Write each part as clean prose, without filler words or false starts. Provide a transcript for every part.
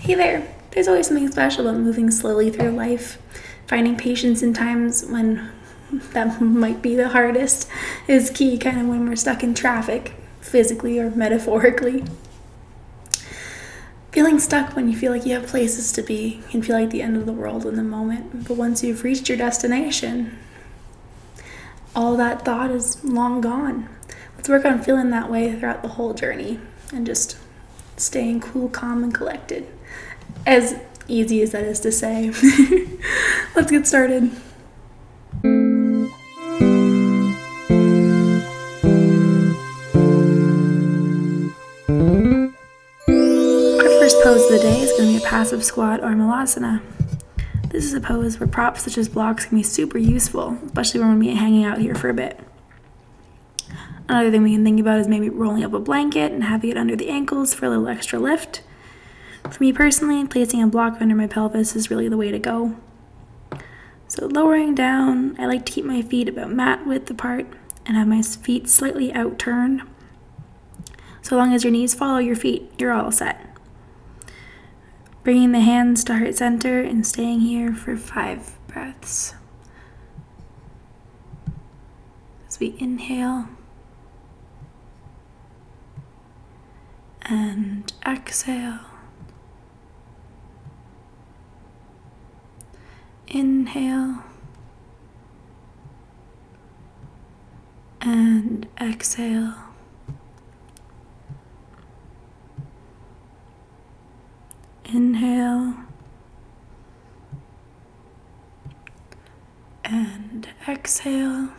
Hey there! There's always something special about moving slowly through life. Finding patience in times when that might be the hardest is key, kind of when we're stuck in traffic, physically or metaphorically. Feeling stuck when you feel like you have places to be can feel like the end of the world in the moment, but once you've reached your destination, all that thought is long gone. Let's work on feeling that way throughout the whole journey and just staying cool, calm, and collected. As easy as that is to say. Let's get started. Our first pose of the day is going to be a passive squat or malasana. This is a pose where props such as blocks can be super useful, especially when we're going to be hanging out here for a bit. Another thing we can think about is maybe rolling up a blanket and having it under the ankles for a little extra lift. For me personally, placing a block under my pelvis is really the way to go. So lowering down, I like to keep my feet about mat width apart and have my feet slightly outturned. So long as your knees follow your feet, you're all set. Bringing the hands to heart center and staying here for 5 breaths. As we inhale and exhale. Inhale and exhale. Inhale and exhale.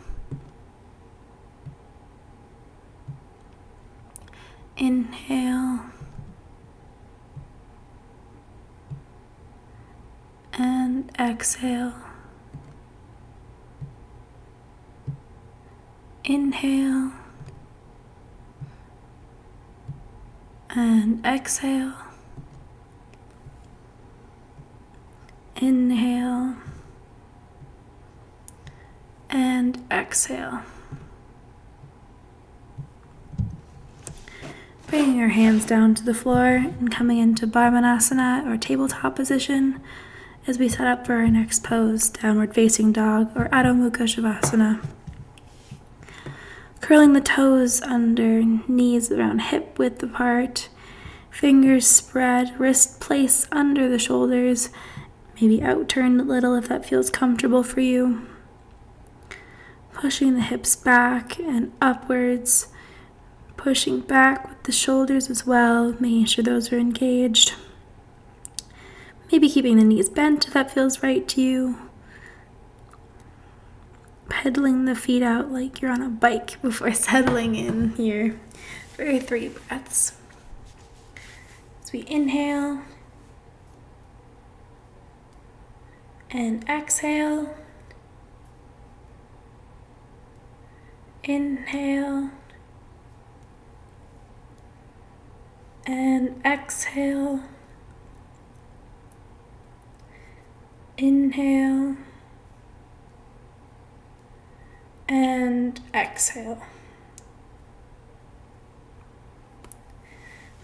Inhale and exhale. Inhale and exhale. Inhale and exhale. Bringing your hands down to the floor and coming into Bhavanasana or tabletop position as we set up for our next pose, downward facing dog or Adho Mukha Shavasana. Curling the toes under, knees around hip width apart, fingers spread, wrist placed under the shoulders, maybe outturned a little if that feels comfortable for you. Pushing the hips back and upwards, pushing back with the shoulders as well, making sure those are engaged. Maybe keeping the knees bent if that feels right to you. Pedaling the feet out like you're on a bike before settling in here for 3 breaths. As we inhale and exhale. Inhale and exhale. Inhale and exhale.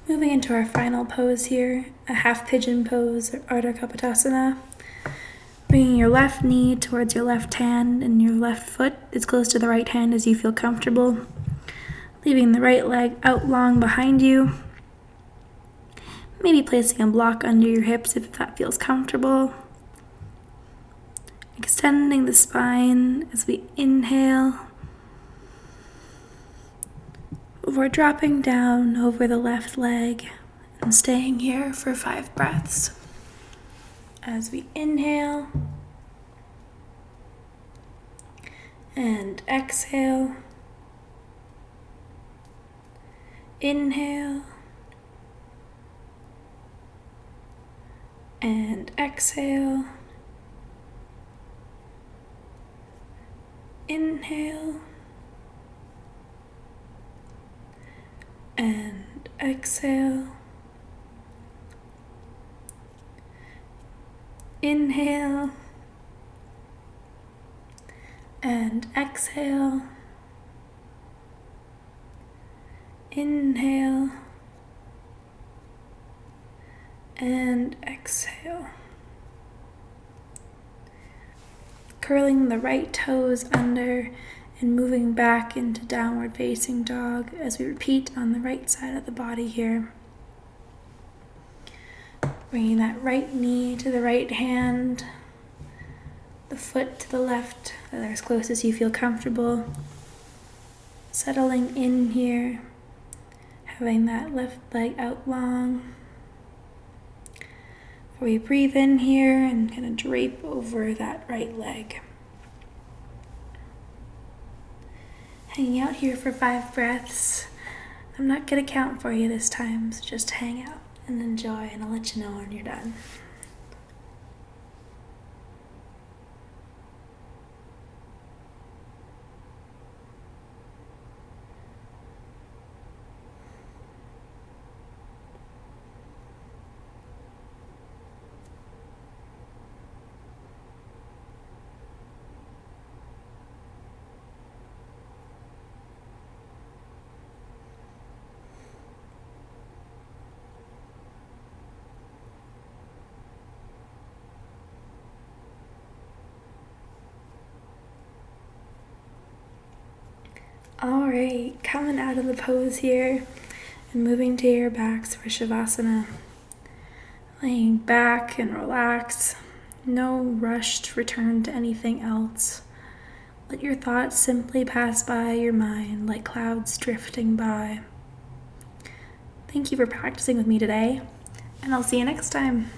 Moving into our final pose here, a half pigeon pose or Ardha Kapotasana. Bringing your left knee towards your left hand and your left foot as close to the right hand as you feel comfortable. Leaving the right leg out long behind you. Maybe placing a block under your hips if that feels comfortable. Extending the spine as we inhale. Before dropping down over the left leg and staying here for 5 breaths. As we inhale and exhale. Inhale and exhale. Inhale and exhale. Inhale and exhale. Inhale And exhale. Curling the right toes under and moving back into downward facing dog as we repeat on the right side of the body here. Bringing that right knee to the right hand, the foot to the left, as close as you feel comfortable. Settling in here, having that left leg out long. We breathe in here and kind of drape over that right leg. Hanging out here for 5 breaths. I'm not going to count for you this time, so just hang out and enjoy, and I'll let you know when you're done. Alright, coming out of the pose here and moving to your backs for Shavasana. Laying back and relax. No rush to return to anything else. Let your thoughts simply pass by your mind like clouds drifting by. Thank you for practicing with me today, and I'll see you next time.